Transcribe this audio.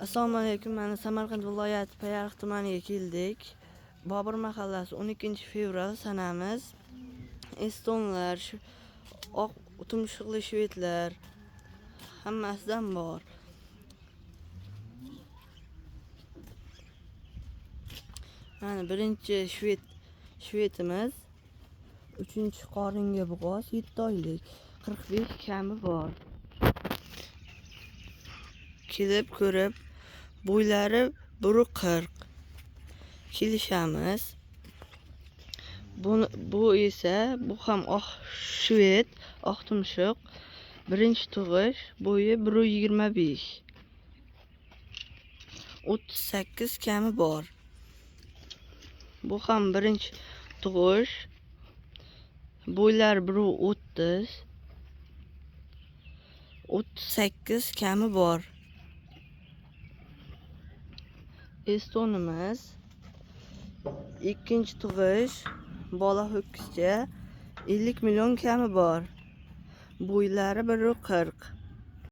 Assalomu alaykum. Mana Samarqand viloyati Payariq tumaniga keldik. Bobur mahallasi 12-fevral sanamiz. Estonlar, oq tumshuqli shvedlar hammasidan bor. Mana birinchi shvedimiz 3-qoringa bo'g'oz 7 oylik, 45 kami bor. Kelib ko'rib, bo'ylari 1.40 kelishamiz. Bu esa bu ham oq shved, oq tumshuq. Birinchi tug'ish, bo'yi 1.25, 38 kami bor. Bu ham birinchi tug'ish, bo'ylari 1.30, 38 kami bor. Estonimiz ikkinchi tug'ish, bola ho'kizcha, 50 million kami bor. Bo'ylari 1.40,